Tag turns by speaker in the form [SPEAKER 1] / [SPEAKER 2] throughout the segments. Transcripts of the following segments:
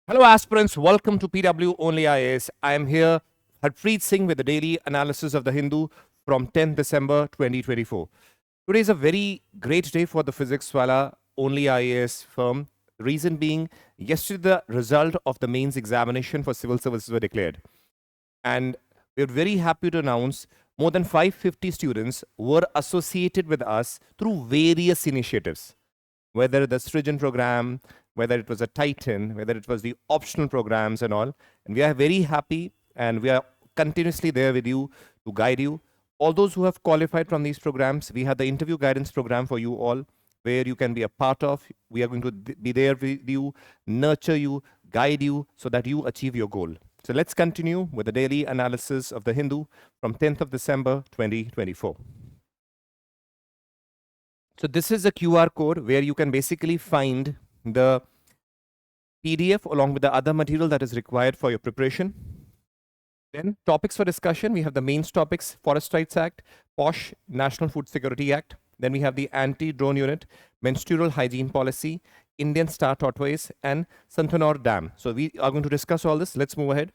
[SPEAKER 1] Hello, aspirants. Welcome to PW OnlyIAS. I am here, Harpreet Singh, with the daily analysis of the Hindu from 10th December 2024. Today is a very great day for the Physics Wala OnlyIAS firm. Reason being, yesterday the result of the mains examination for civil services were declared. And we're very happy to announce more than 550 students were associated with us through various initiatives, whether the Srijan program, whether it was a Titan, whether it was the optional programs and all. And we are very happy and we are continuously there with you to guide you. All those who have qualified from these programs, we have the interview guidance program for you all, where you can be a part of. We are going to be there with you, nurture you, guide you so that you achieve your goal. So let's continue with the daily analysis of the Hindu from 10th of December 2024. So this is a QR code where you can basically find the PDF along with the other material that is required for your preparation. Then topics for discussion, we have the mains topics: Forest Rights Act, POSH, National Food Security Act. Then we have the Anti-Drone Unit, Menstrual Hygiene Policy, Indian Star Tortoise, and Sathanur Dam. So we are going to discuss all this. Let's move ahead.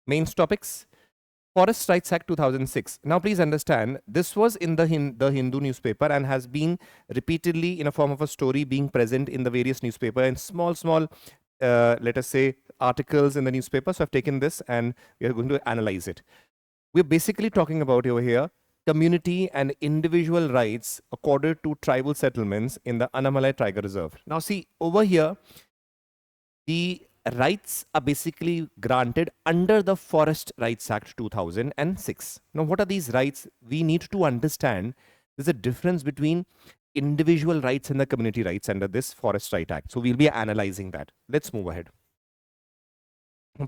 [SPEAKER 1] Mains topics: Forest Rights Act 2006. Now, please understand, this was in the Hindu newspaper and has been repeatedly in a form of a story being present in the various newspaper and small, let us say, articles in the newspaper. So I've taken this and we are going to analyze it. We're basically talking about over here community and individual rights accorded to tribal settlements in the Annamalai Tiger Reserve. Now, see, over here, the rights are basically granted under the Forest Rights Act 2006. Now, what are these rights? We need to understand there's a difference between individual rights and the community rights under this Forest Right Act. So we'll be analyzing that. Let's move ahead.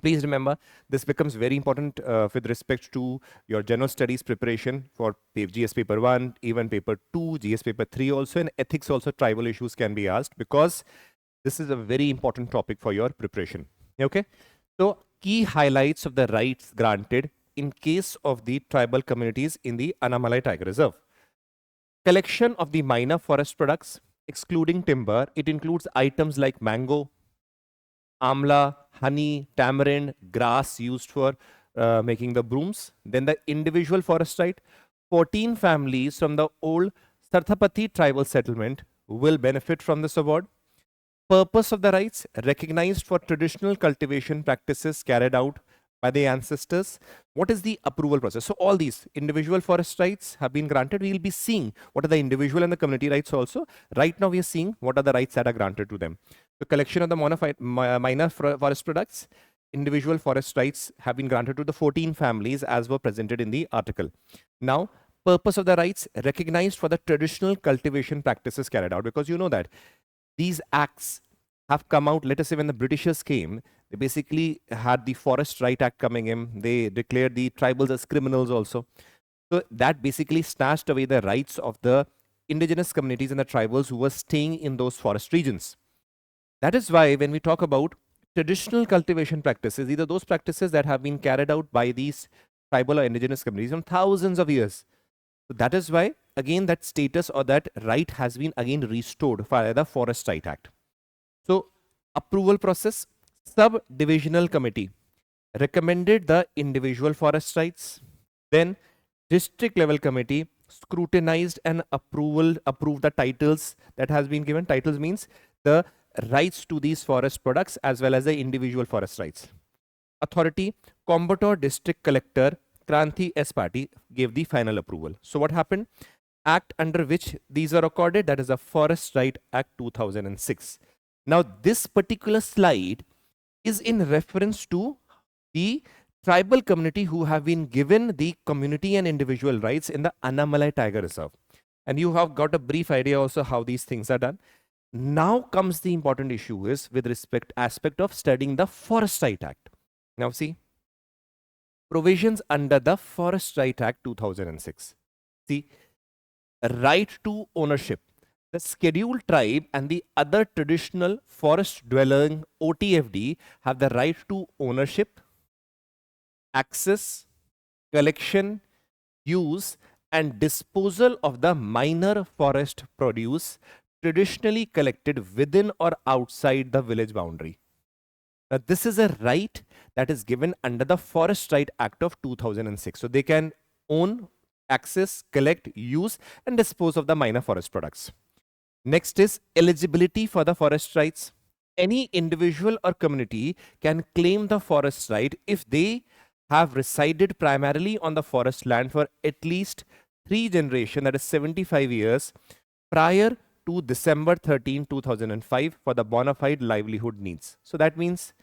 [SPEAKER 1] Please remember, this becomes very important with respect to your general studies preparation for GS paper 1, even paper 2, GS paper 3 also, and ethics also. Tribal issues can be asked because this is a very important topic for your preparation. Okay. So key highlights of the rights granted in case of the tribal communities in the Annamalai Tiger Reserve. Collection of the minor forest products, excluding timber. It includes items like mango, amla, honey, tamarind, grass used for making the brooms. Then the individual forest right. 14 families from the old Sarthapati tribal settlement will benefit from this award. Purpose of the rights: recognized for traditional cultivation practices carried out by the ancestors. What is the approval process? So all these individual forest rights have been granted. We will be seeing what are the individual and the community rights also. Right now we are seeing what are the rights that are granted to them. The collection of the minor forest products, individual forest rights have been granted to the 14 families as were presented in the article. Now, purpose of the rights: recognized for the traditional cultivation practices carried out, because you know that these acts have come out, let us say when the Britishers came, they basically had the Forest Right Act coming in. They declared the tribals as criminals also. So that basically snatched away the rights of the indigenous communities and the tribals who were staying in those forest regions. That is why when we talk about traditional cultivation practices, these are those practices that have been carried out by these tribal or indigenous communities from thousands of years. So that is why, again, that status or that right has been again restored via the Forest Right Act. So approval process: sub-divisional committee recommended the individual forest rights. Then district level committee scrutinized and approved the titles that has been given. Titles means the rights to these forest products as well as the individual forest rights. Authority: Coimbatore District Collector Kranti S. Party gave the final approval. So what happened? Act under which these are accorded, that is the Forest Right Act 2006. Now this particular slide is in reference to the tribal community who have been given the community and individual rights in the Annamalai Tiger Reserve. And you have got a brief idea also how these things are done. Now comes the important issue is with aspect of studying the Forest Right Act. Now see, provisions under the Forest Right Act 2006. See, right to ownership. The scheduled tribe and the other traditional forest dwelling OTFD have the right to ownership, access, collection, use and disposal of the minor forest produce traditionally collected within or outside the village boundary. Now, this is a right that is given under the Forest Right Act of 2006. So they can own, access, collect, use, and dispose of the minor forest products. Next is eligibility for the forest rights. Any individual or community can claim the forest right if they have resided primarily on the forest land for at least 3 generations, that is 75 years, prior to December 13, 2005 for the bona fide livelihood needs. So that means,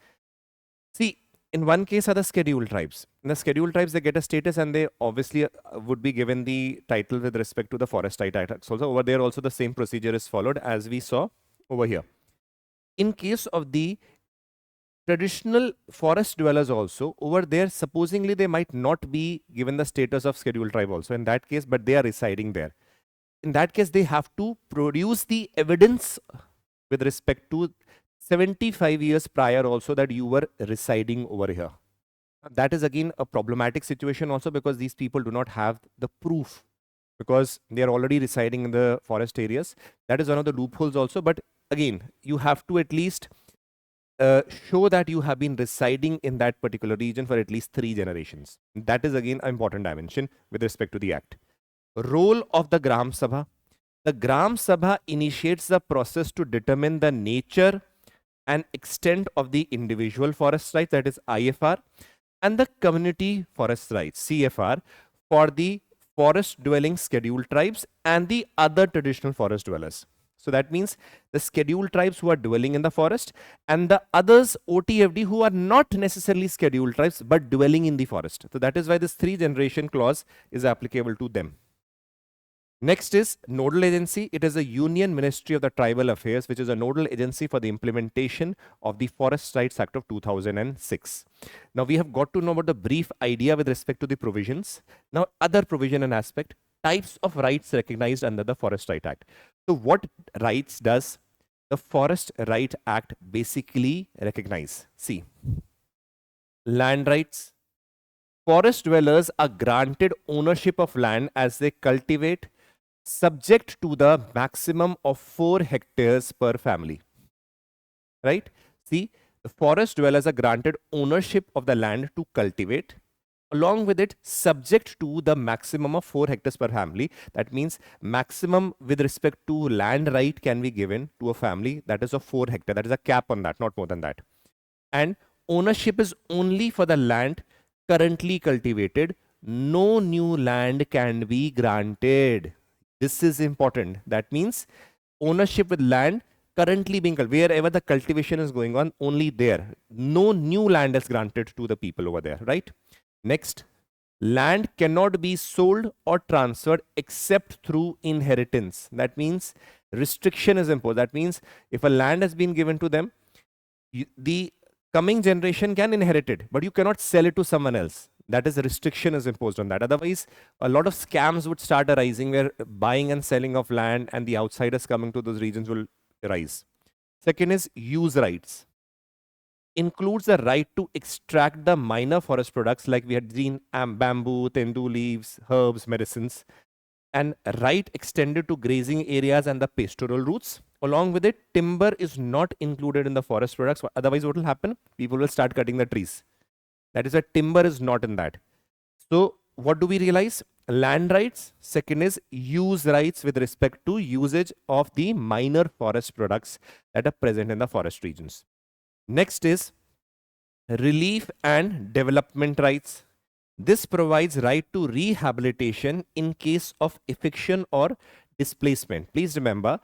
[SPEAKER 1] see, in one case are the scheduled tribes. In the scheduled tribes, they get a status and they obviously would be given the title with respect to the Forest Right Act. So over there also the same procedure is followed as we saw over here. In case of the traditional forest dwellers also, over there supposingly they might not be given the status of scheduled tribe also in that case, but they are residing there. In that case, they have to produce the evidence with respect to 75 years prior also that you were residing over here. That is again a problematic situation also because these people do not have the proof because they are already residing in the forest areas. That is one of the loopholes also. But again, you have to at least show that you have been residing in that particular region for at least 3 generations. That is again an important dimension with respect to the act. Role of the Gram Sabha. The Gram Sabha initiates the process to determine the nature and extent of the individual forest rights, that is IFR, and the community forest rights, CFR, for the forest dwelling scheduled tribes and the other traditional forest dwellers. So that means the scheduled tribes who are dwelling in the forest and the others OTFD who are not necessarily scheduled tribes but dwelling in the forest. So that is why this 3 generation clause is applicable to them. Next is nodal agency. It is a Union Ministry of the Tribal Affairs, which is a nodal agency for the implementation of the Forest Rights Act of 2006. Now we have got to know about the brief idea with respect to the provisions. Now other provision and aspect, types of rights recognized under the Forest Right Act. So what rights does the Forest Right Act basically recognize? See, land rights. Forest dwellers are granted ownership of land as they cultivate, subject to the maximum of 4 hectares per family. Right? See, the forest dwellers are granted ownership of the land to cultivate, along with it subject to the maximum of 4 hectares per family. That means maximum with respect to land right can be given to a family that is of 4 hectares. That is a cap on that, not more than that. And ownership is only for the land currently cultivated. No new land can be granted. This is important. That means ownership with land currently being wherever the cultivation is going on, only there. No new land is granted to the people over there, right? Next, land cannot be sold or transferred except through inheritance. That means restriction is imposed. That means if a land has been given to them, the coming generation can inherit it, but you cannot sell it to someone else. That is, a restriction is imposed on that. Otherwise, a lot of scams would start arising where buying and selling of land and the outsiders coming to those regions will arise. Second is use rights. Includes the right to extract the minor forest products like we had seen bamboo, tendu leaves, herbs, medicines, and right extended to grazing areas and the pastoral routes. Along with it, timber is not included in the forest products. Otherwise, what will happen? People will start cutting the trees. That is why timber is not in that. So what do we realize? Land rights. Second is use rights with respect to usage of the minor forest products that are present in the forest regions. Next is relief and development rights. This provides right to rehabilitation in case of eviction or displacement. Please remember,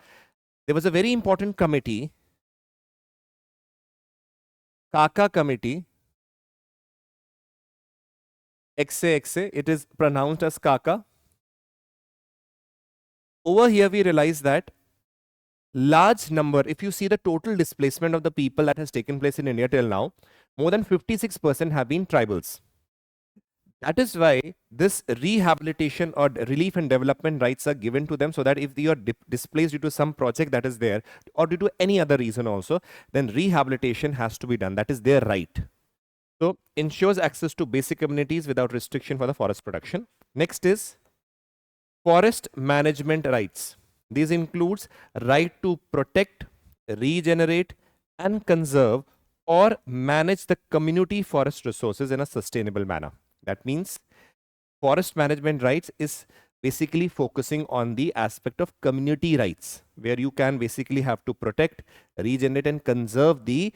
[SPEAKER 1] there was a very important committee, KAKA committee, 𝐂𝐇𝐀𝐍𝐃𝐄𝐃, it is pronounced as KAKA. Over here we realize that large number, if you see the total displacement of the people that has taken place in India till now, more than 56% have been tribals. That is why this rehabilitation or relief and development rights are given to them, so that if you are displaced due to some project that is there or due to any other reason also, then rehabilitation has to be done. That is their right. So ensures access to basic amenities without restriction for the forest production. Next is forest management rights. These includes right to protect, regenerate and conserve or manage the community forest resources in a sustainable manner. That means forest management rights is basically focusing on the aspect of community rights, where you can basically have to protect, regenerate and conserve the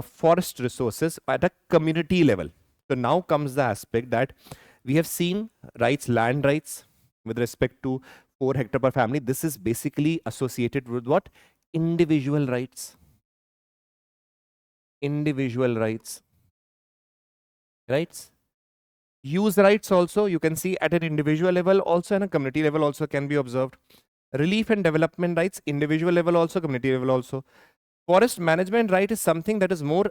[SPEAKER 1] forest resources at a community level. So now comes the aspect that we have seen rights, land rights with respect to 4 hectare per family. This is basically associated with what? Individual rights. Individual rights. Rights. Use rights also, you can see at an individual level also and a community level also can be observed. Relief and development rights, individual level also, community level also. Forest management right is something that is more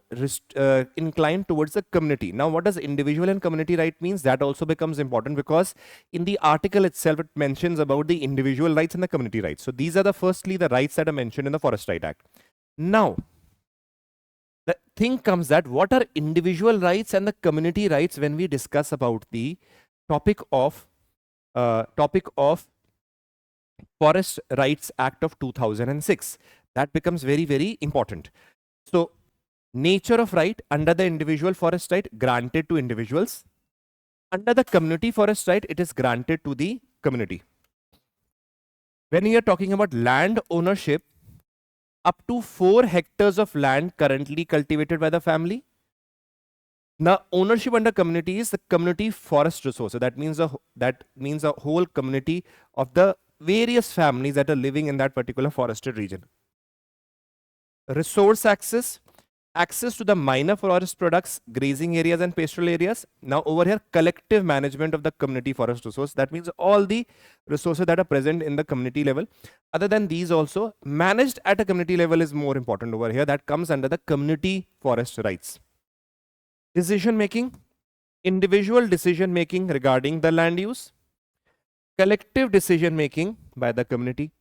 [SPEAKER 1] inclined towards the community. Now, what does individual and community right means? That also becomes important because in the article itself, it mentions about the individual rights and the community rights. So these are the firstly the rights that are mentioned in the Forest Right Act. Now, the thing comes that what are individual rights and the community rights when we discuss about the topic of Forest Rights Act of 2006. That becomes very, very important. So, nature of right under the individual forest right granted to individuals. Under the community forest right, it is granted to the community. When we are talking about land ownership, up to 4 hectares of land currently cultivated by the family. Now, ownership under community is the community forest resource. So that means a whole community of the various families that are living in that particular forested region. Resource access to the minor forest products, grazing areas and pastoral areas. Now over here, collective management of the community forest resource. That means all the resources that are present in the community level. Other than these also, managed at a community level is more important over here. That comes under the community forest rights. Decision making, individual decision making regarding the land use. Collective decision making by the community.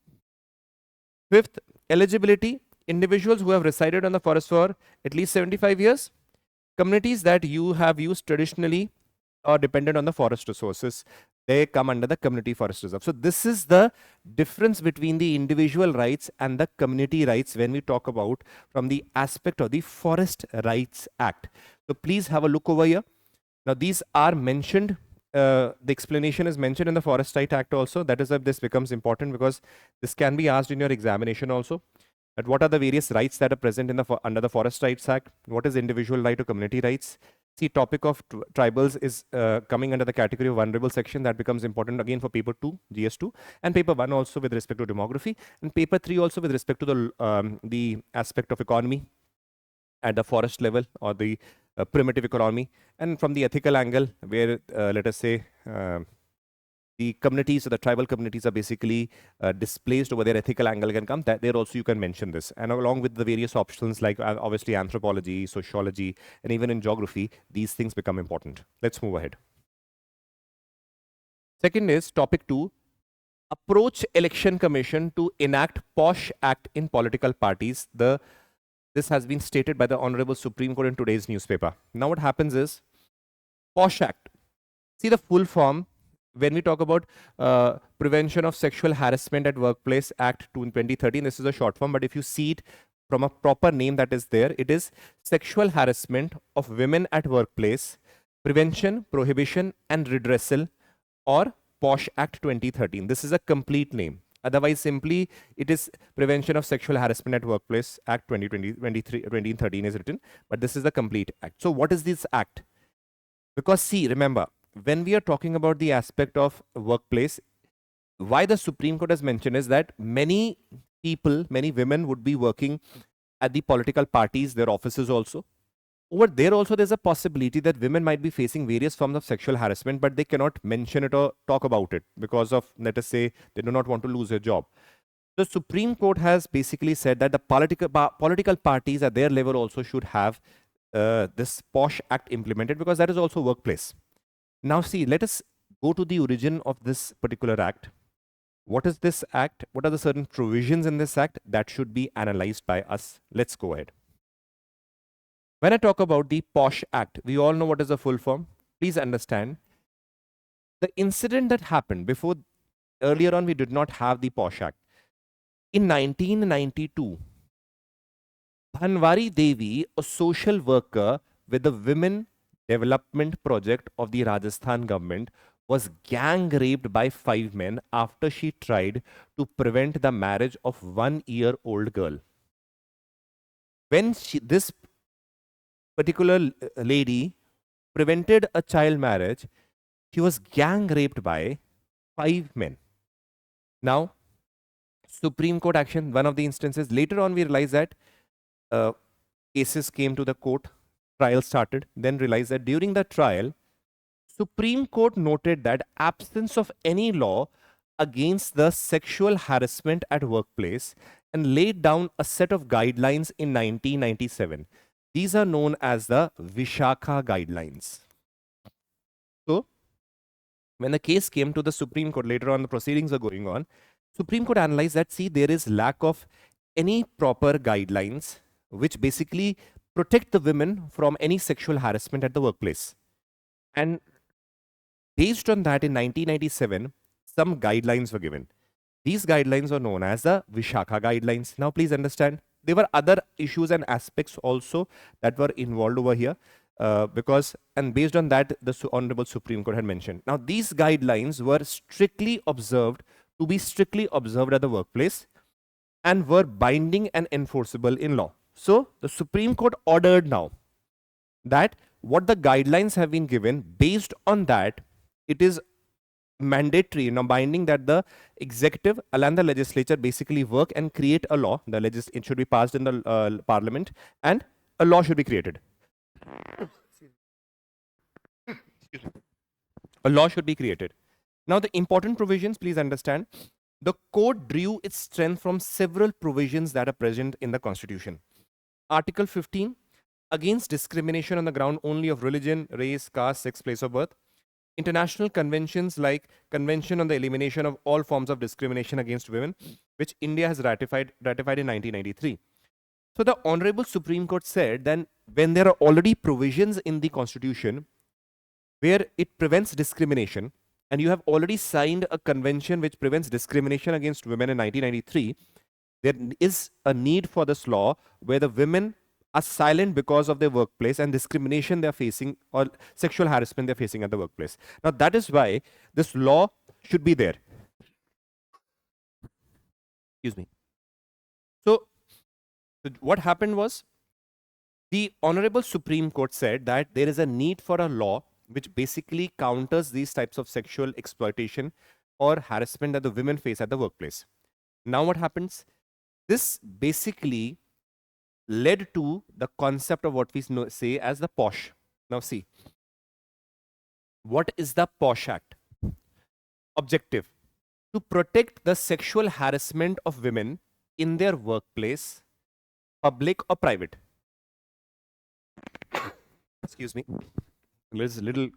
[SPEAKER 1] Fifth, eligibility. Individuals who have resided on the forest for at least 75 years, communities that you have used traditionally or dependent on the forest resources, they come under the community forest reserve. So this is the difference between the individual rights and the community rights when we talk about from the aspect of the Forest Rights Act. So please have a look over here. Now these are mentioned. The explanation is mentioned in the Forest Right Act also. That is why this becomes important because this can be asked in your examination also. That what are the various rights that are present in the under the Forest Rights Act? What is individual right or community rights? See, topic of tribals is coming under the category of vulnerable section. That becomes important again for paper 2, GS2, and paper 1 also with respect to demography, and paper 3 also with respect to the aspect of economy at the forest level or the primitive economy, and from the ethical angle where let us say the communities or the tribal communities are basically displaced over their ethical angle can come. That there also you can mention this, and along with the various options like obviously anthropology, sociology, and even in geography, these things become important. Let's move ahead. Second is topic 2, approach election commission to enact POSH Act in political parties. This has been stated by the Honorable Supreme Court in today's newspaper. Now what happens is POSH Act. See the full form. When we talk about Prevention of Sexual Harassment at Workplace Act 2013, this is a short form, but if you see it from a proper name that is there, it is Sexual Harassment of Women at Workplace, Prevention, Prohibition and Redressal, or POSH Act 2013. This is a complete name. Otherwise, simply it is Prevention of Sexual Harassment at Workplace Act 2013 is written, but this is the complete act. So what is this act? Because see, remember, when we are talking about the aspect of workplace, why the Supreme Court has mentioned is that many people, many women would be working at the political parties, their offices also. Over there also, there's a possibility that women might be facing various forms of sexual harassment, but they cannot mention it or talk about it because of, let us say, they do not want to lose their job. The Supreme Court has basically said that the political parties at their level also should have this POSH Act implemented because that is also workplace. Now see, let us go to the origin of this particular act. What is this act? What are the certain provisions in this act that should be analyzed by us? Let's go ahead. When I talk about the POSH Act, we all know what is the full form. Please understand, the incident that happened before, earlier on we did not have the POSH Act. In 1992, Bhanwari Devi, a social worker with the Women Development Project of the Rajasthan government, was gang raped by 5 men after she tried to prevent the marriage of 1-year-old girl. When this particular lady prevented a child marriage, she was gang raped by 5 men. Now, Supreme Court action, one of the instances. Later on, we realized that cases came to the court, trial started, then realized that during the trial, Supreme Court noted that absence of any law against the sexual harassment at workplace and laid down a set of guidelines in 1997. These are known as the Vishakha guidelines. So, when the case came to the Supreme Court, later on the proceedings were going on, Supreme Court analyzed that, see, there is lack of any proper guidelines which basically protect the women from any sexual harassment at the workplace. And based on that, in 1997, some guidelines were given. These guidelines are known as the Vishakha guidelines. Now, please understand, there were other issues and aspects also that were involved over here. And based on that, the Honorable Supreme Court had mentioned. Now, these guidelines were strictly observed, to be strictly observed at the workplace, and were binding and enforceable in law. So, the Supreme Court ordered now that what the guidelines have been given, based on that, it is mandatory, binding, that the executive and the legislature basically work and create a law. It should be passed in the parliament, and a law should be created. A law should be created. Now, the important provisions, please understand, the code drew its strength from several provisions that are present in the Constitution. Article 15, against discrimination on the ground only of religion, race, caste, sex, place of birth. International conventions like Convention on the Elimination of All Forms of Discrimination Against Women, which India has ratified in 1993. So the Honorable Supreme Court said that when there are already provisions in the Constitution where it prevents discrimination, and you have already signed a convention which prevents discrimination against women in 1993, there is a need for this law where the women are silent because of their workplace and discrimination they're facing, or sexual harassment they're facing at the workplace. Now, that is why this law should be there. Excuse me. So, what happened was, the Honorable Supreme Court said that there is a need for a law which basically counters these types of sexual exploitation or harassment that the women face at the workplace. Now, what happens? This basically led to the concept of what we say as the POSH. Now, see, what is the POSH Act? Objective: to protect the sexual harassment of women in their workplace, public or private. Excuse me. There's a little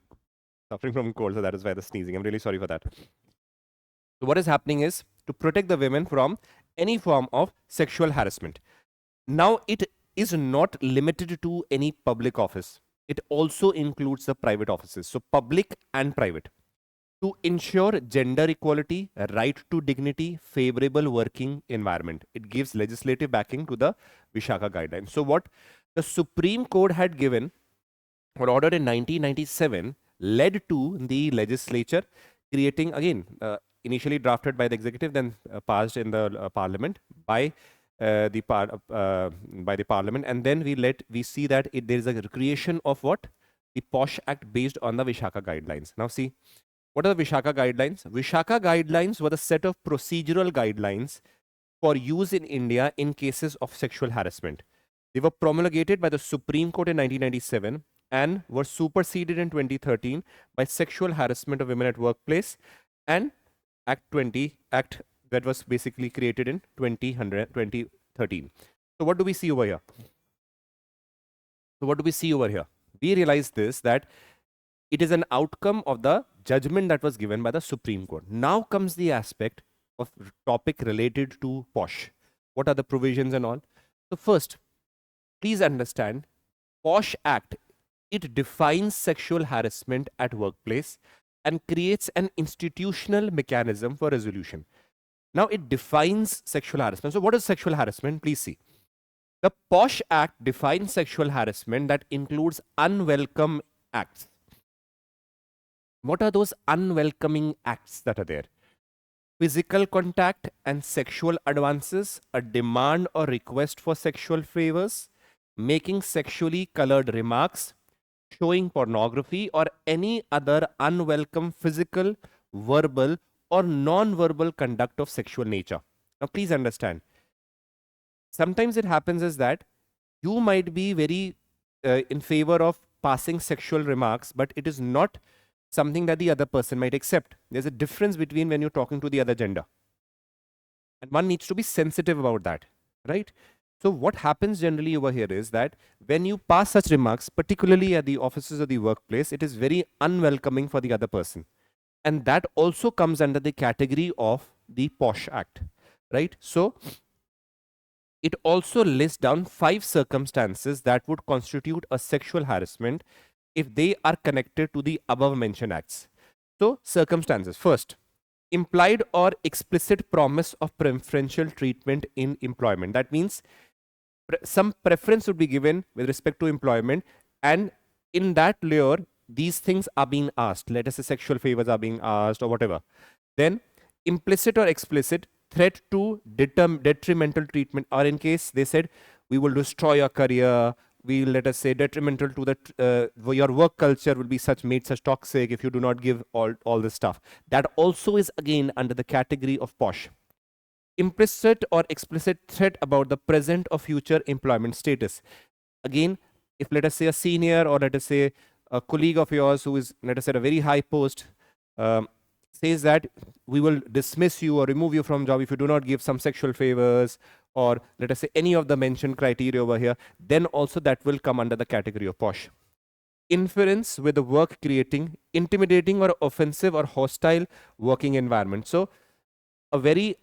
[SPEAKER 1] suffering from cold, so that is why the sneezing. I'm really sorry for that. So what is happening is to protect the women from any form of sexual harassment. Now, it is not limited to any public office. It also includes the private offices. So public and private. To ensure gender equality, right to dignity, favorable working environment. It gives legislative backing to the Vishakha guidelines. So what the Supreme Court had given or ordered in 1997 led to the legislature creating, again, initially drafted by the executive, then passed in the parliament by the parliament, and then we see that there is a creation of what? The POSH Act based on the Vishakha guidelines. Now, see, what are the Vishakha guidelines? Vishakha guidelines were the set of procedural guidelines for use in India in cases of sexual harassment. They were promulgated by the Supreme Court in 1997 and were superseded in 2013 by Sexual Harassment of Women at Workplace and Act that was basically created in 2013. So what do we see over here? We realize this, that it is an outcome of the judgment that was given by the Supreme Court. Now comes the aspect of topic related to POSH. What are the provisions and all? So first, please understand, POSH Act, it defines sexual harassment at workplace and creates an institutional mechanism for resolution. Now, it defines sexual harassment. So what is sexual harassment? Please see. The POSH Act defines sexual harassment that includes unwelcome acts. What are those unwelcoming acts that are there? Physical contact and sexual advances, a demand or request for sexual favors, making sexually colored remarks, showing pornography, or any other unwelcome physical, verbal, or non-verbal conduct of sexual nature. Now, please understand. Sometimes it happens is that you might be very in favor of passing sexual remarks, but it is not something that the other person might accept. There's a difference between when you're talking to the other gender. And one needs to be sensitive about that, right? So what happens generally over here is that when you pass such remarks, particularly at the offices or the workplace, it is very unwelcoming for the other person. And that also comes under the category of the POSH Act, right? So it also lists down 5 circumstances that would constitute a sexual harassment if they are connected to the above mentioned acts. So circumstances. First, implied or explicit promise of preferential treatment in employment. That means some preference would be given with respect to employment, and in that layer, these things are being asked. Let us say sexual favors are being asked or whatever. Then implicit or explicit threat to detrimental treatment, or in case they said, we will destroy your career, we will, let us say, detrimental to the your work culture will be made such toxic if you do not give all this stuff. That also is again under the category of POSH. Implicit or explicit threat about the present or future employment status. Again, if let us say a senior or let us say a colleague of yours who is, let us say, at a very high post, says that we will dismiss you or remove you from job if you do not give some sexual favors, or let us say any of the mentioned criteria over here, then also that will come under the category of POSH. Inference with the work creating intimidating or offensive or hostile working environment. So a very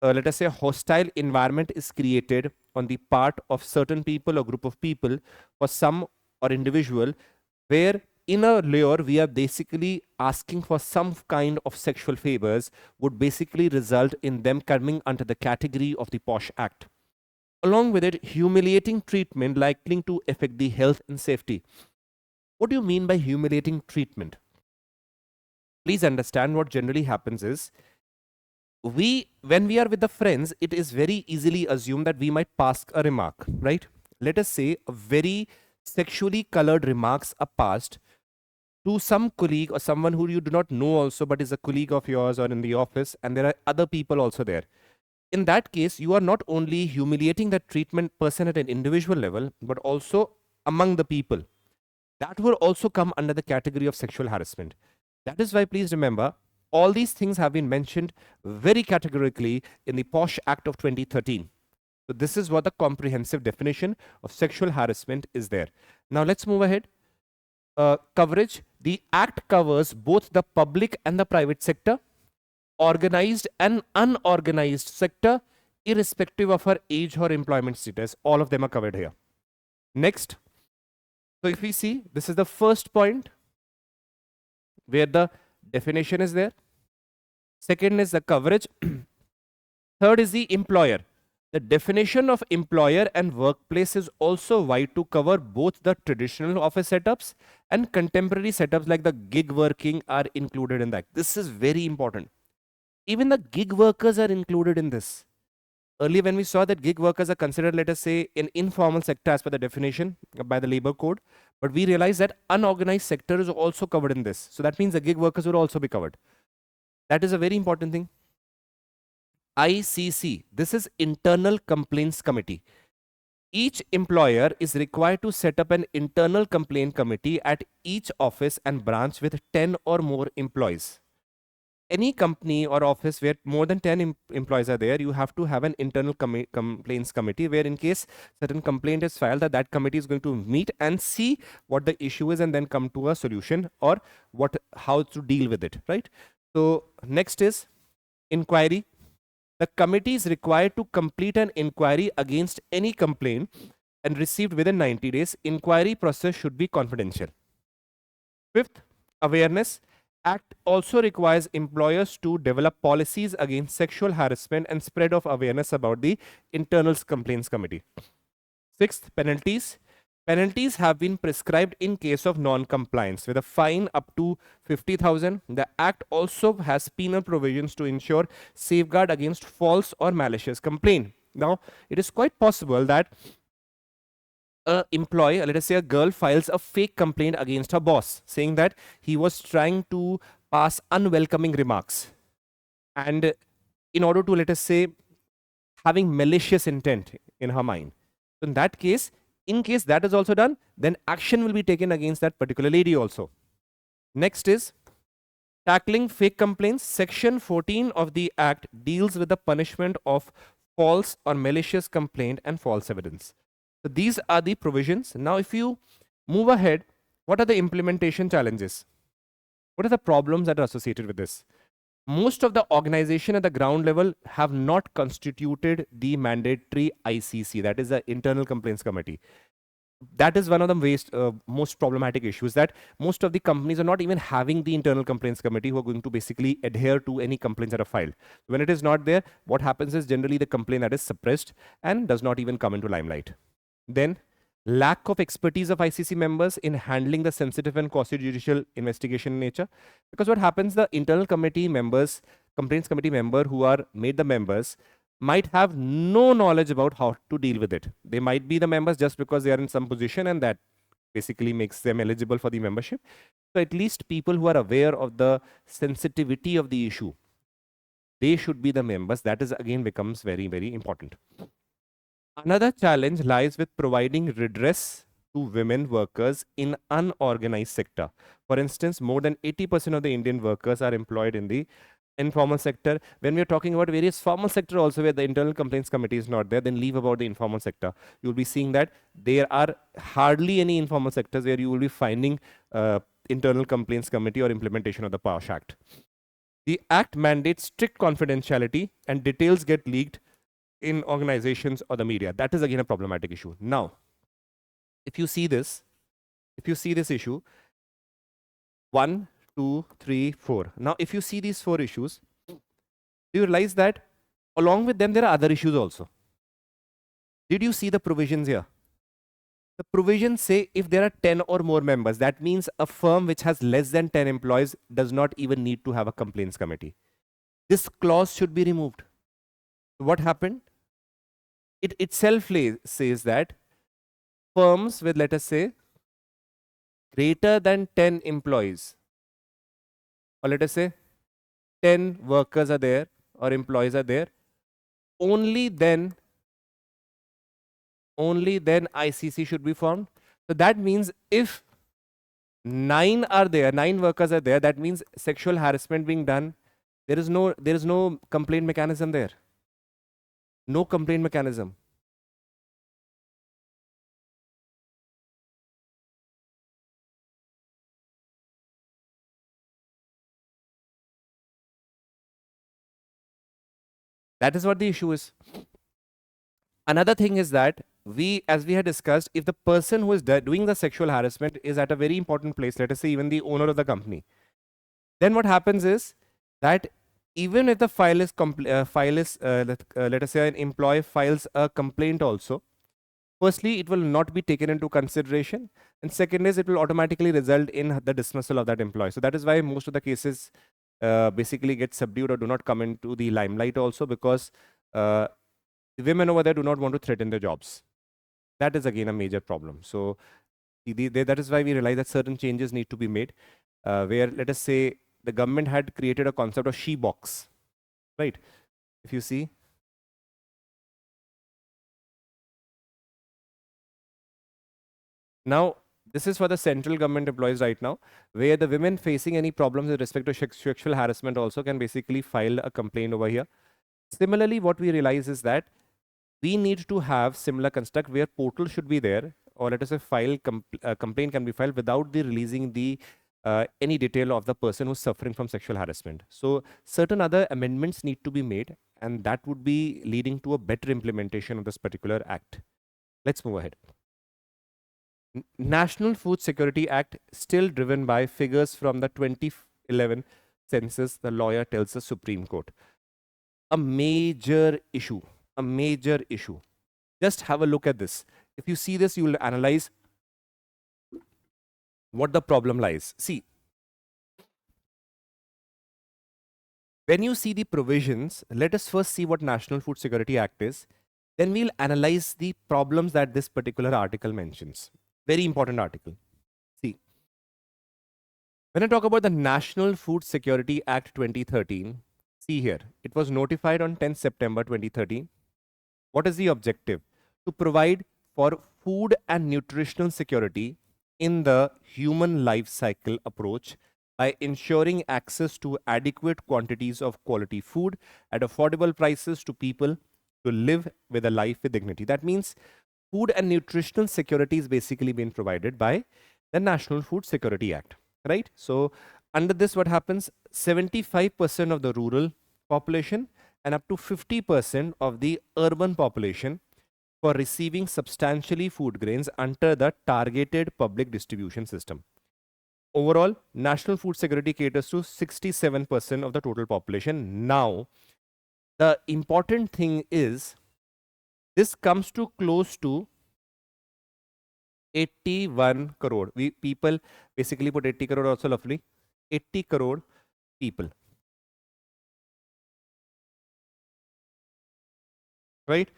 [SPEAKER 1] let us say hostile environment is created on the part of certain people or group of people or some or individual, where in a layer we are basically asking for some kind of sexual favors, would basically result in them coming under the category of the POSH Act. Along with it, humiliating treatment likely to affect the health and safety. What do you mean by humiliating treatment? Please understand what generally happens is, when we are with the friends, it is very easily assumed that we might pass a remark, right? Let us say a very sexually colored remarks are passed to some colleague or someone who you do not know also, but is a colleague of yours or in the office, and there are other people also there. In that case, you are not only humiliating that treatment person at an individual level, but also among the people. That will also come under the category of sexual harassment. That is why, please remember, all these things have been mentioned very categorically in the POSH Act of 2013. So this is what the comprehensive definition of sexual harassment is there. Now let's move ahead. Coverage. The Act covers both the public and the private sector, organized and unorganized sector, irrespective of her age or employment status. All of them are covered here. Next. So if we see, this is the first point where the definition is there. Second is the coverage. Third is the employer. The definition of employer and workplace is also wide to cover both the traditional office setups and contemporary setups like the gig working are included in that. This is very important. Even the gig workers are included in this. Earlier when we saw that gig workers are considered, let us say, an informal sector as per the definition by the labor code, but we realized that unorganized sector is also covered in this. So that means the gig workers would also be covered. That is a very important thing. ICC, this is Internal Complaints Committee. Each employer is required to set up an internal complaint committee at each office and branch with 10 or more employees. Any company or office where more than 10 employees are there, you have to have an internal complaints committee, where in case certain complaint is filed, that committee is going to meet and see what the issue is and then come to a solution or how to deal with it, right? So next is inquiry. The committee is required to complete an inquiry against any complaint and received within 90 days. Inquiry process should be confidential. Fifth, awareness. Act also requires employers to develop policies against sexual harassment and spread of awareness about the internal complaints committee. Sixth, penalties. Penalties have been prescribed in case of non-compliance with a fine up to 50,000. The Act also has penal provisions to ensure safeguard against false or malicious complaint. Now, it is quite possible that a employee, let us say a girl, files a fake complaint against her boss, saying that he was trying to pass unwelcoming remarks. And in order to, let us say, having malicious intent in her mind. So in that case, in case that is also done, then action will be taken against that particular lady also. Next is tackling fake complaints. Section 14 of the Act deals with the punishment of false or malicious complaint and false evidence. So these are the provisions. Now, if you move ahead, what are the implementation challenges? What are the problems that are associated with this? Most of the organization at the ground level have not constituted the mandatory ICC, that is the Internal Complaints Committee. That is one of the most problematic issues, that most of the companies are not even having the Internal Complaints Committee who are going to basically adhere to any complaints that are filed. When it is not there, what happens is generally the complaint that is suppressed and does not even come into limelight. Then lack of expertise of ICC members in handling the sensitive and quasi-judicial investigation in nature. Because what happens, the internal committee members, complaints committee member who are made the members might have no knowledge about how to deal with it. They might be the members just because they are in some position and that basically makes them eligible for the membership. So at least people who are aware of the sensitivity of the issue, they should be the members. That is again becomes very, very important. Another challenge lies with providing redress to women workers in unorganized sector. For instance, more than 80% of the Indian workers are employed in the informal sector. When we are talking about various formal sector also where the internal complaints committee is not there, then leave about the informal sector. You'll be seeing that there are hardly any informal sectors where you will be finding internal complaints committee or implementation of the POSH Act. The Act mandates strict confidentiality and details get leaked in organizations or the media. That is again a problematic issue. Now, if you see this issue, 1, 2, 3, 4. Now, if you see these 4 issues, you realize that along with them, there are other issues also. Did you see the provisions here? The provisions say if there are 10 or more members, that means a firm which has less than 10 employees does not even need to have a complaints committee. This clause should be removed. What happened? It itself says that firms with, let us say, greater than 10 employees, or let us say 10 workers are there or employees are there, only then ICC should be formed. So that means if 9 are there, 9 workers are there, that means sexual harassment being done, there is no complaint mechanism there. No complaint mechanism. That is what the issue is. Another thing is that as we had discussed, if the person who is doing the sexual harassment is at a very important place, let us say even the owner of the company, then what happens is that even if the let us say an employee files a complaint also, firstly, it will not be taken into consideration. And second is it will automatically result in the dismissal of that employee. So that is why most of the cases basically get subdued or do not come into the limelight also, because the women over there do not want to threaten their jobs. That is again a major problem. So that is why we realize that certain changes need to be made, where let us say the government had created a concept of she box, right? If you see, now this is for the central government employees right now, where the women facing any problems with respect to sexual harassment also can basically file a complaint over here. Similarly, what we realize is that we need to have similar construct where portal should be there, or let us say complaint can be filed without the releasing the any detail of the person who's suffering from sexual harassment. So certain other amendments need to be made, and that would be leading to a better implementation of this particular act. Let's move ahead. National Food Security Act, still driven by figures from the 2011 census, the lawyer tells the Supreme Court. A major issue. Just have a look at this. If you see this, you will analyze what the problem lies. See, when you see the provisions, let us first see what National Food Security Act is. Then we'll analyze the problems that this particular article mentions. Very important article. See, when I talk about the National Food Security Act 2013, see here, it was notified on 10th September 2013. What is the objective? To provide for food and nutritional security in the human life cycle approach by ensuring access to adequate quantities of quality food at affordable prices to people to live with a life with dignity. That means food and nutritional security is basically being provided by the National Food Security Act, right? So under this, what happens? 75% of the rural population and up to 50% of the urban population for receiving substantially food grains under the targeted public distribution system. Overall, national food security caters to 67% of the total population. Now, the important thing is this comes to close to 81 crore. We people basically put 80 crore also lovely. 80 crore people. Right?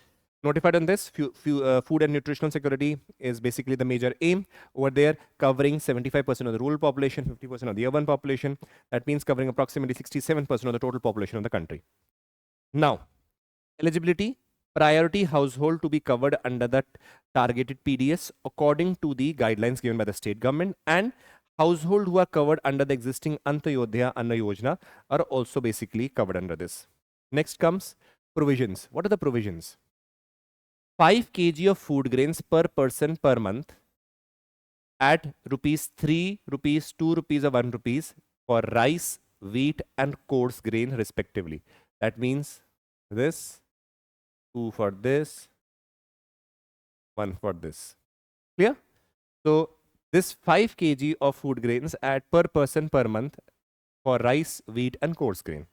[SPEAKER 1] Notified on this, food and nutritional security is basically the major aim over there, covering 75% of the rural population, 50% of the urban population. That means covering approximately 67% of the total population of the country. Now, eligibility, priority household to be covered under that targeted PDS according to the guidelines given by the state government, and household who are covered under the existing Antyodaya Anna Yojana are also basically covered under this. Next comes provisions. What are the provisions? 5 kg of food grains per person per month at rupees 3, rupees 2 rupees or 1 rupees for rice, wheat and coarse grain respectively. That means this, 2 for this, 1 for this. Clear? So this 5 kg of food grains at per person per month for rice, wheat and coarse grain.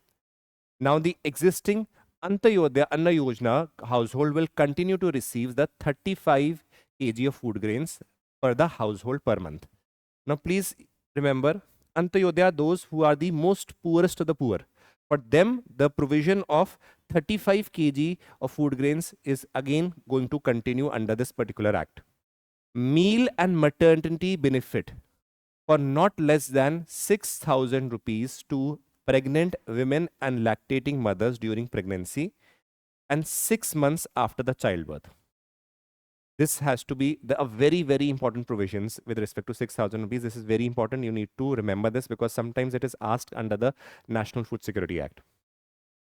[SPEAKER 1] Now the existing Antyodaya Anna Yojana household will continue to receive the 35 kg of food grains per the household per month. Now please remember, Antyodaya, those who are the most poorest of the poor. For them, the provision of 35 kg of food grains is again going to continue under this particular act. Meal and maternity benefit for not less than 6,000 rupees to pregnant women and lactating mothers during pregnancy and 6 months after the childbirth. This has to be a very, very important provisions with respect to 6,000 rupees. This is very important. You need to remember this because sometimes it is asked under the National Food Security Act.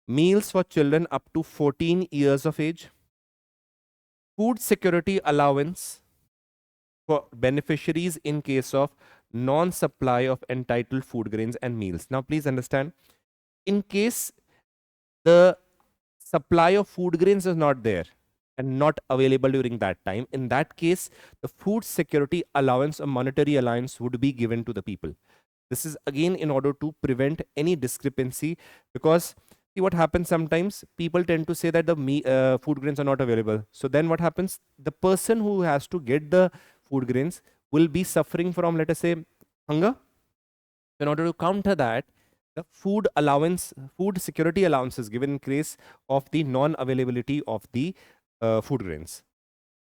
[SPEAKER 1] Meals for children up to 14 years of age. Food security allowance for beneficiaries in case of non-supply of entitled food grains and meals. Now, please understand, in case the supply of food grains is not there and not available during that time, in that case, the food security allowance or monetary allowance would be given to the people. This is again in order to prevent any discrepancy, because see what happens sometimes, people tend to say that the food grains are not available. So then what happens? The person who has to get the food grains will be suffering from, let us say, hunger. In order to counter that, the food allowance, food security allowance is given in case of the non-availability of the food grains.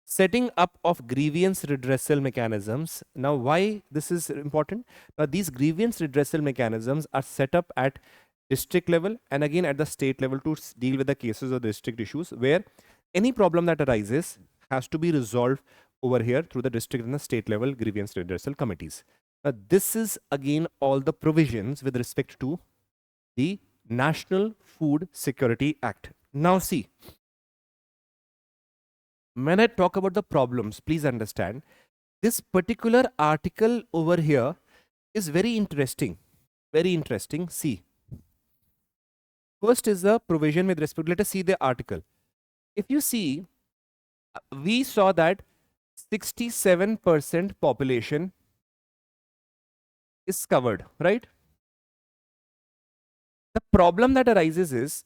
[SPEAKER 1] Setting up of grievance redressal mechanisms. Now, why this is important? Now, these grievance redressal mechanisms are set up at district level and again at the state level to deal with the cases of district issues, where any problem that arises has to be resolved over here through the district and the state level grievance redressal committees. Now, this is again all the provisions with respect to the National Food Security Act. Now see, when I talk about the problems, please understand this particular article over here is very interesting. Very interesting. See, first is the provision with respect. Let us see the article. If you see, we saw that 67% population is covered, right? The problem that arises is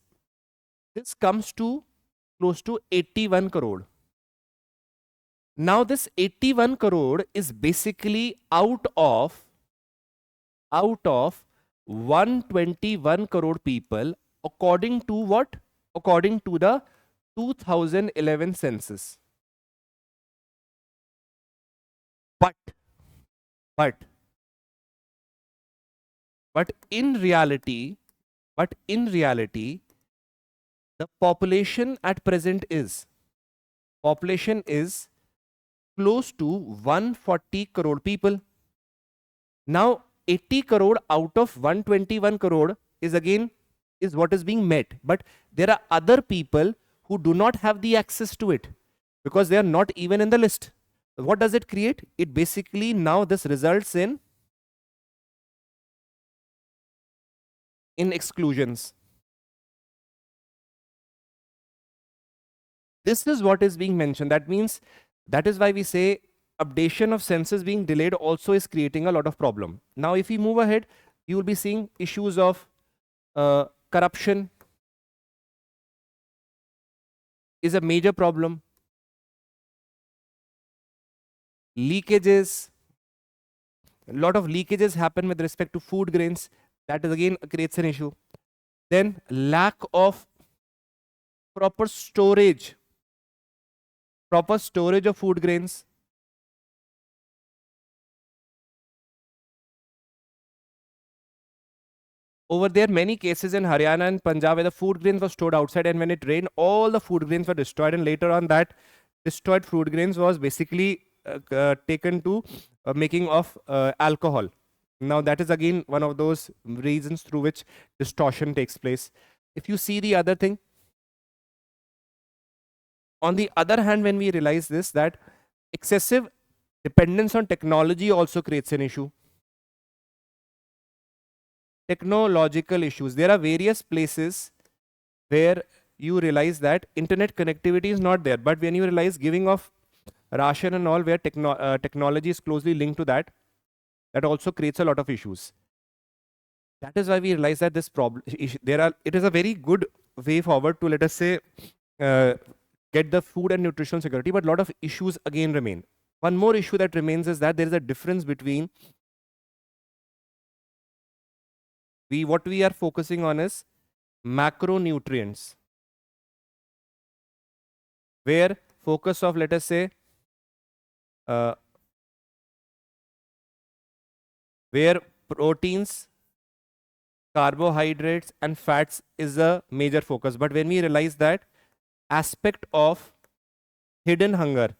[SPEAKER 1] this comes to close to 81 crore. Now this 81 crore is basically out of 121 crore people according to what? According to the 2011 census. But but but in reality, the population is close to 140 crore people. Now 80 crore out of 121 crore is what is being met, but there are other people who do not have the access to it because they are not even in the list. What does it create? It basically, now this results in exclusions. This is what is being mentioned. That means, that is why we say updation of census being delayed also is creating a lot of problem. Now if we move ahead, you will be seeing issues of corruption is a major problem. Leakages, a lot of leakages happen with respect to food grains. That is again creates an issue. Then lack of proper storage of food grains. Over there, many cases in Haryana and Punjab where the food grains were stored outside, and when it rained, all the food grains were destroyed, and later on that destroyed food grains was basically taken to making of alcohol. Now that is again one of those reasons through which distortion takes place. If you see the other thing, on the other hand, when we realize this, that excessive dependence on technology also creates an issue. Technological issues. There are various places where you realize that internet connectivity is not there, but when you realize giving of ration and all, where technology is closely linked to that, that also creates a lot of issues. That is why we realize that this problem, it is a very good way forward to, let us say, get the food and nutritional security, but a lot of issues again remain. One more issue that remains is that there is a difference between what we are focusing on is macronutrients, where focus of, let us say, where proteins, carbohydrates and fats is a major focus. But when we realize that aspect of hidden hunger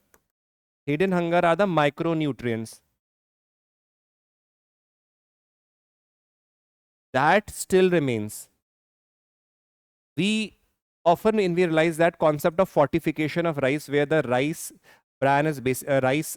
[SPEAKER 1] are the micronutrients, that still remains. We often, when we realize that concept of fortification of rice, where the rice bran is pieces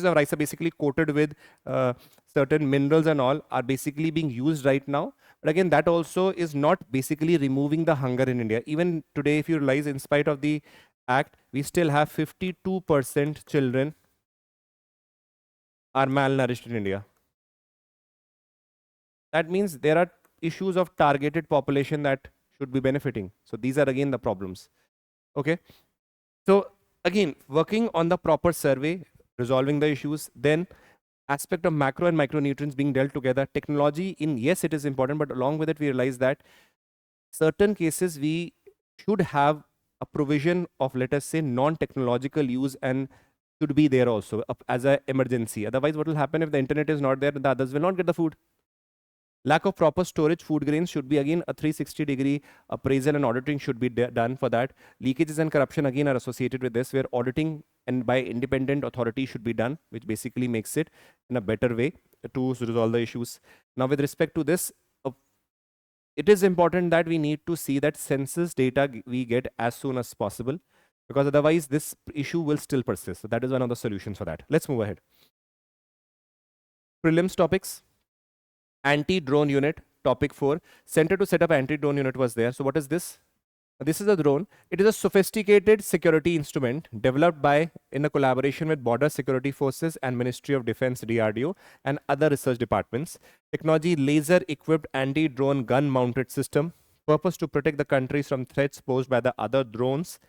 [SPEAKER 1] of rice are basically coated with certain minerals and all, are basically being used right now. But again, that also is not basically removing the hunger in India. Even today, if you realize, in spite of the act, we still have 52% children are malnourished in India. That means there are issues of targeted population that should be benefiting. So these are again the problems. Okay. So again, working on the proper survey, resolving the issues, then aspect of macro and micronutrients being dealt together. Technology, in yes, it is important, but along with it, we realize that certain cases we should have a provision of, let us say, non-technological use, and should be there also as an emergency. Otherwise, what will happen if the internet is not there? The others will not get the food. Lack of proper storage food grains should be again a 360-degree appraisal and auditing should be done for that. Leakages and corruption again are associated with this, where auditing and by independent authority should be done, which basically makes it in a better way to resolve the issues. Now, with respect to this, it is important that we need to see that census data we get as soon as possible, because otherwise this issue will still persist. So that is one of the solutions for that. Let's move ahead. Prelims topics. Anti-drone unit, topic 4. Center to set up anti-drone unit was there. So what is this? This is a drone. It is a sophisticated security instrument developed by, in a collaboration with Border Security Forces and Ministry of Defense DRDO and other research departments. Technology laser-equipped anti-drone gun-mounted system. Purpose to protect the countries from threats posed by the other drones.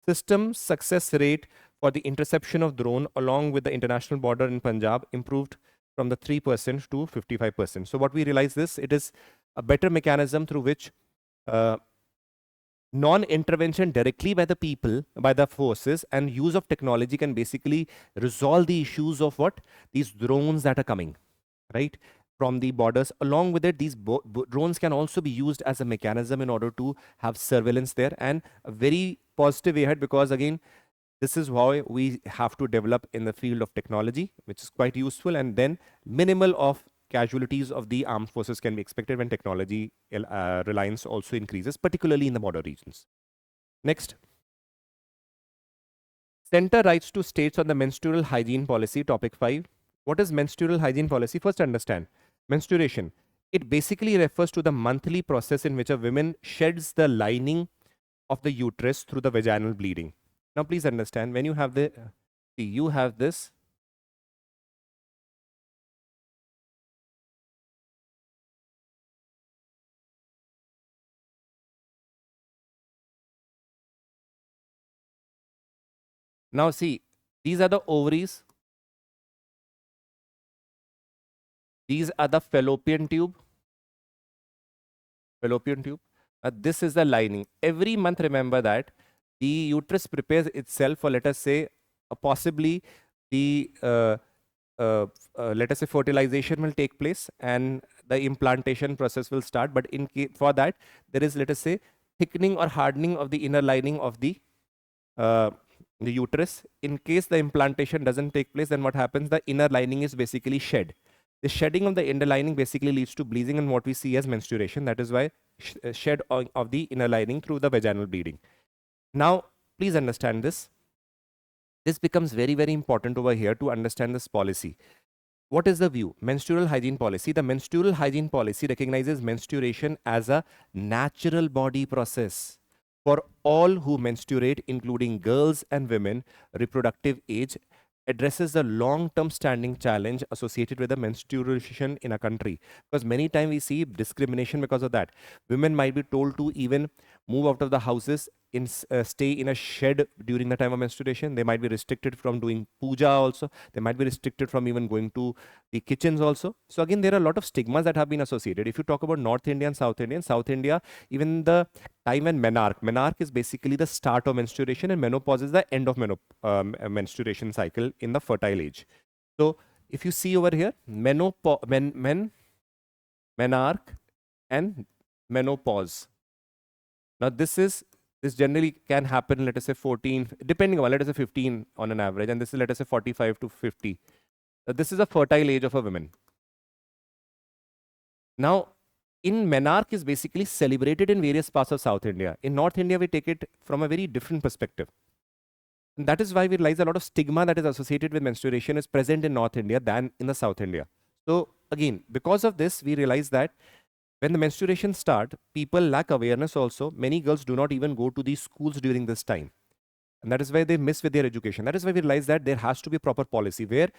[SPEAKER 1] System success rate for the interception of drone along with the international border in Punjab improved from the 3% to 55%. So what we realize this, it is a better mechanism through which non-intervention directly by the people, by the forces, and use of technology can basically resolve the issues of what? These drones that are coming, right? From the borders. Along with it, these drones can also be used as a mechanism in order to have surveillance there, and a very positive way ahead, because again, this is how we have to develop in the field of technology, which is quite useful, and then minimal of casualties of the armed forces can be expected when technology reliance also increases, particularly in the border regions. Next. Center writes to states on the menstrual hygiene policy, topic 5. What is menstrual hygiene policy? First understand. Menstruation. It basically refers to the monthly process in which a woman sheds the lining of the uterus through the vaginal bleeding. Now please understand, when you have you have this. Now see, these are the ovaries. These are the fallopian tube. Fallopian tube. This is the lining. Every month, remember that the uterus prepares itself for, let us say, possibly the let us say fertilization will take place and the implantation process will start. But for that, there is, let us say, thickening or hardening of the inner lining of the uterus. In case the implantation doesn't take place, then what happens? The inner lining is basically shed. The shedding of the inner lining basically leads to bleeding and what we see as menstruation. That is why shed of the inner lining through the vaginal bleeding. Now, please understand this. This becomes very, very important over here to understand this policy. What is the view? Menstrual hygiene policy. The menstrual hygiene policy recognizes menstruation as a natural body process for all who menstruate, including girls and women, reproductive age, addresses the long-term standing challenge associated with the menstruation in a country. Because many times we see discrimination because of that. Women might be told to even move out of the houses, stay in a shed during the time of menstruation. They might be restricted from doing puja also. They might be restricted from even going to the kitchens also. So again, there are a lot of stigmas that have been associated. If you talk about North India and South India, even the time when menarche is basically the start of menstruation, and menopause is the end of menstruation cycle in the fertile age. So if you see over here, menarche and menopause. Now this generally can happen, let us say 14, depending on, let us say 15 on an average, and this is, let us say 45 to 50. This is a fertile age of a woman. Now, in menarche is basically celebrated in various parts of South India. In North India, we take it from a very different perspective. And that is why we realize a lot of stigma that is associated with menstruation is present in North India than in the South India. So again, because of this, we realize that when the menstruation starts, people lack awareness also. Many girls do not even go to these schools during this time. And that is why they miss with their education. That is why we realize that there has to be proper policy where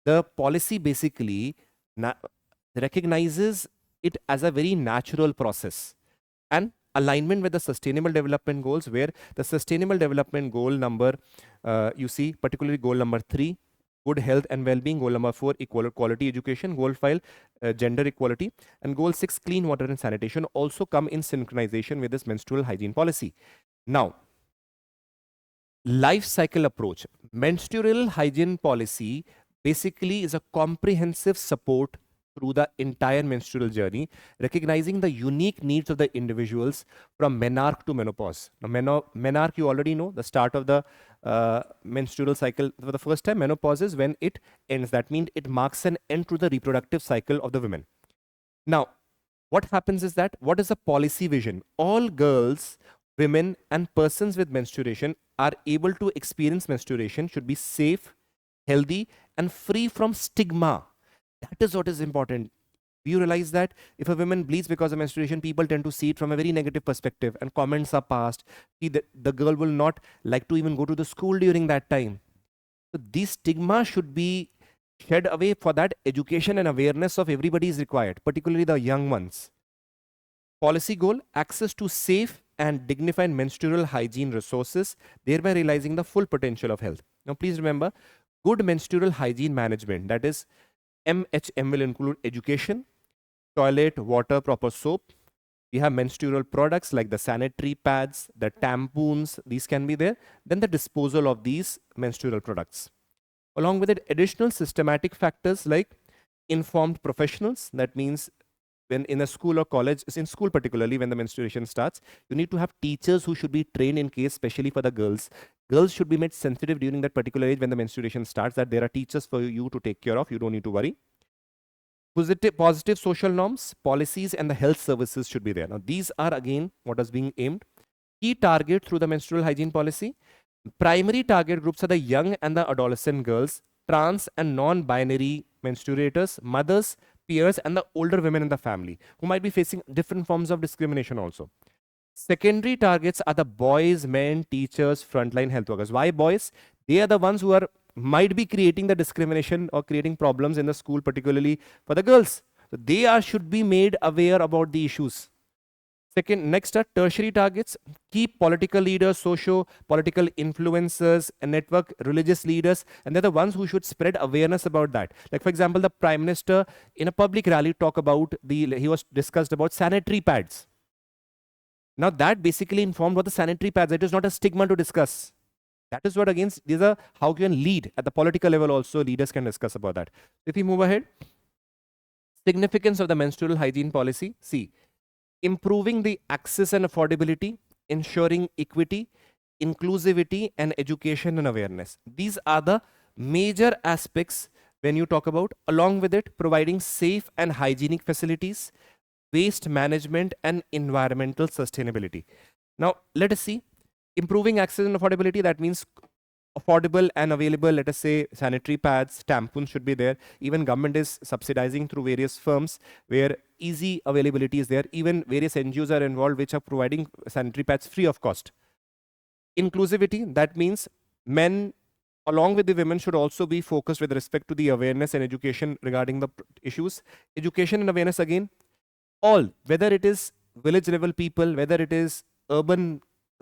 [SPEAKER 1] the policy basically recognizes it as a very natural process and alignment with the sustainable development goals, where the sustainable development goal number, you see, particularly goal number 3, good health and well-being, goal number 4, quality education, goal 5, gender equality, and goal 6, clean water and sanitation, also come in synchronization with this menstrual hygiene policy. Now, life cycle approach. Menstrual hygiene policy basically is a comprehensive support through the entire menstrual journey, recognizing the unique needs of the individuals from menarche to menopause. Now, menarche, you already know, the start of the menstrual cycle for the first time. Menopause is when it ends. That means it marks an end to the reproductive cycle of the women. Now, what happens is that, what is the policy vision? All girls, women, and persons with menstruation are able to experience menstruation should be safe, healthy, and free from stigma. That is what is important. You realize that if a woman bleeds because of menstruation, people tend to see it from a very negative perspective, and comments are passed. The girl will not like to even go to the school during that time. So these stigma should be shed away. For that, education and awareness of everybody is required, particularly the young ones. Policy goal: access to safe, and dignified menstrual hygiene resources, thereby realizing the full potential of health. Now, please remember, good menstrual hygiene management, that is MHM, will include education, toilet, water, proper soap. We have menstrual products like the sanitary pads, the tampons, these can be there. Then the disposal of these menstrual products. Along with it, additional systematic factors like informed professionals. That means when in a school or college, in school particularly when the menstruation starts, you need to have teachers who should be trained in case, especially for the girls. Girls should be made sensitive during that particular age when the menstruation starts, that there are teachers for you to take care of. You don't need to worry. Positive social norms, policies, and the health services should be there. Now, these are again what is being aimed. Key target through the menstrual hygiene policy. Primary target groups are the young and the adolescent girls, trans and non-binary menstruators, mothers, peers, and the older women in the family who might be facing different forms of discrimination also. Secondary targets are the boys, men, teachers, frontline health workers. Why boys? They are the ones who might be creating the discrimination or creating problems in the school, particularly for the girls. So they should be made aware about the issues. Next are tertiary targets. Key political leaders, socio-political influencers, and network religious leaders, and they're the ones who should spread awareness about that. Like for example, the Prime Minister in a public rally he was discussed about sanitary pads. Now that basically informed what the sanitary pads. It is not a stigma to discuss. That is what again, these are how you can lead at the political level also, leaders can discuss about that. If we move ahead, significance of the menstrual hygiene policy. See, improving the access and affordability, ensuring equity, inclusivity, and education and awareness. These are the major aspects when you talk about. Along with it, providing safe and hygienic facilities, waste management, and environmental sustainability. Now, let us see. Improving access and affordability, that means affordable and available, let us say sanitary pads, tampons should be there. Even government is subsidizing through various firms where easy availability is there. Even various NGOs are involved which are providing sanitary pads free of cost. Inclusivity, that means men along with the women should also be focused with respect to the awareness and education regarding the issues. Education and awareness again, all, whether it is village level people, whether it is urban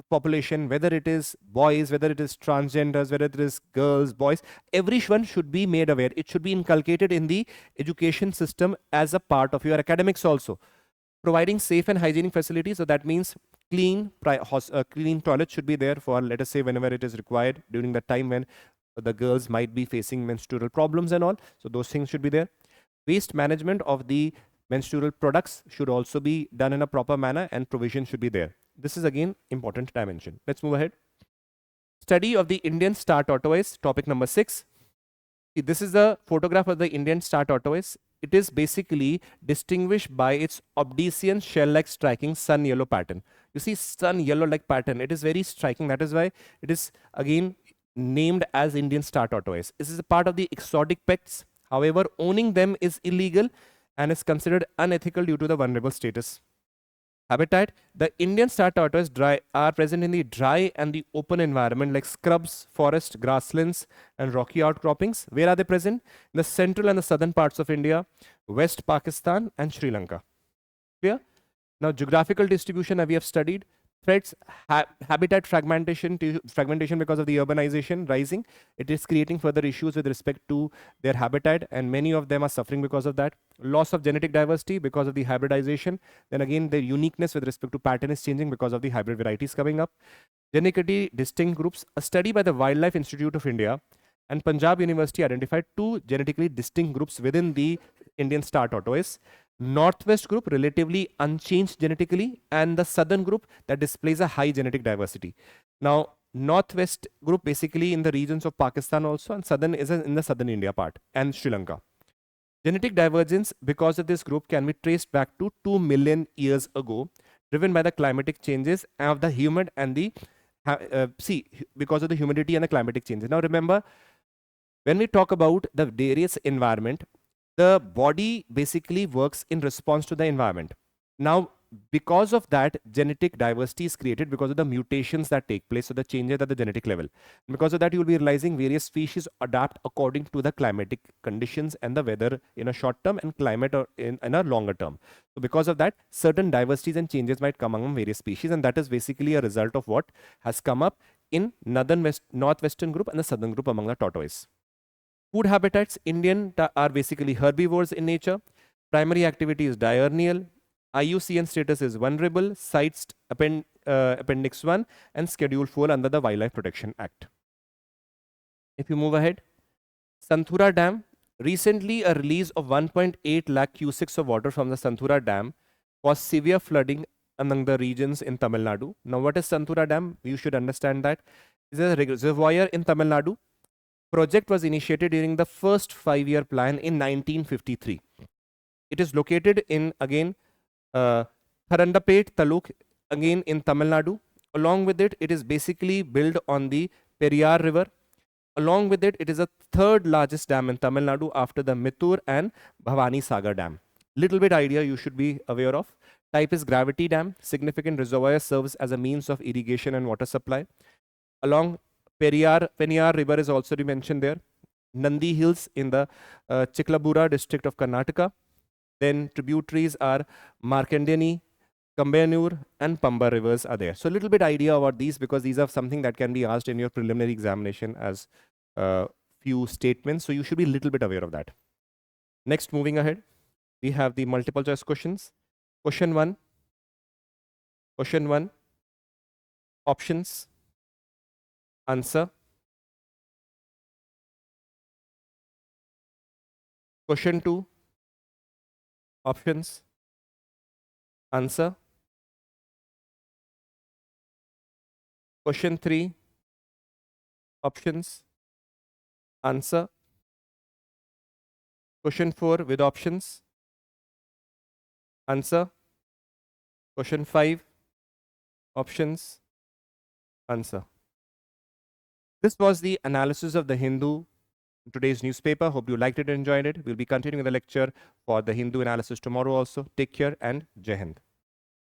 [SPEAKER 1] population, whether it is boys, whether it is transgenders, whether it is girls, boys, everyone should be made aware. It should be inculcated in the education system as a part of your academics also. Providing safe and hygienic facilities, so that means clean toilets should be there for, let us say, whenever it is required during the time when the girls might be facing menstrual problems and all. So those things should be there. Waste management of the menstrual products should also be done in a proper manner and provision should be there. This is again important dimension. Let's move ahead. Study of the Indian star tortoise, topic number 6. See, this is the photograph of the Indian star tortoise. It is basically distinguished by its obdesian shell-like striking sun yellow pattern. You see sun yellow-like pattern. It is very striking. That is why it is again named as Indian star tortoise. This is a part of the exotic pets. However, owning them is illegal and is considered unethical due to the vulnerable status. Habitat, the Indian star tortoise are present in the dry and the open environment like scrubs, forest, grasslands, and rocky outcroppings. Where are they present? In the central and the southern parts of India, West Pakistan, and Sri Lanka. Clear? Now, geographical distribution we have studied. Threats, habitat fragmentation because of the urbanization rising. It is creating further issues with respect to their habitat, and many of them are suffering because of that. Loss of genetic diversity because of the hybridization. Then again, the uniqueness with respect to pattern is changing because of the hybrid varieties coming up. Genetically distinct groups. A study by the Wildlife Institute of India and Punjab University identified 2 genetically distinct groups within the Indian star tortoise. Northwest group relatively unchanged genetically, and the southern group that displays a high genetic diversity. Now, northwest group basically in the regions of Pakistan also, and southern is in the southern India part and Sri Lanka. Genetic divergence because of this group can be traced back to 2 million years ago, driven by the climatic changes of the humid and the because of the humidity and the climatic changes. Now remember, when we talk about the various environment, the body basically works in response to the environment. Now, because of that, genetic diversity is created because of the mutations that take place, so the changes at the genetic level. Because of that, you will be realizing various species adapt according to the climatic conditions and the weather in a short term and climate or in a longer term. So because of that, certain diversities and changes might come among various species, and that is basically a result of what has come up in northwestern group and the southern group among the tortoise. Food habitats, Indian are basically herbivores in nature. Primary activity is diurnal. IUCN status is vulnerable, cites Appendix 1 and Schedule 4 under the Wildlife Protection Act. If you move ahead, Sathanur Dam. Recently, a release of 1.8 lakh cusecs of water from the Sathanur Dam caused severe flooding among the regions in Tamil Nadu. Now, what is Sathanur Dam? You should understand that. It is a reservoir in Tamil Nadu. Project was initiated during the first 5-year plan in 1953. It is located in, again, Tharandapet Taluk, again in Tamil Nadu. Along with it, it is basically built on the Periyar River. Along with it, it is the third largest dam in Tamil Nadu after the Mittur and Bhavani Sagar Dam. Little bit idea you should be aware of. Type is gravity dam. Significant reservoir serves as a means of irrigation and water supply. Along Peniyar River is also mentioned there. Nandi Hills in the Chiklabura district of Karnataka. Then tributaries are Markandeni, Kambanur and Pamba rivers are there. So a little bit idea about these because these are something that can be asked in your preliminary examination as few statements. So you should be a little bit aware of that. Next, moving ahead, we have the multiple choice questions. Question 1. Options. Answer. Question 2. Options. Answer. Question 3. Options. Answer. Question 4 with options. Answer. Question 5. Options. Answer. This was the analysis of the Hindu in today's newspaper. Hope you liked it and enjoyed it. We'll be continuing the lecture for the Hindu analysis tomorrow also. Take care and Jai Hind.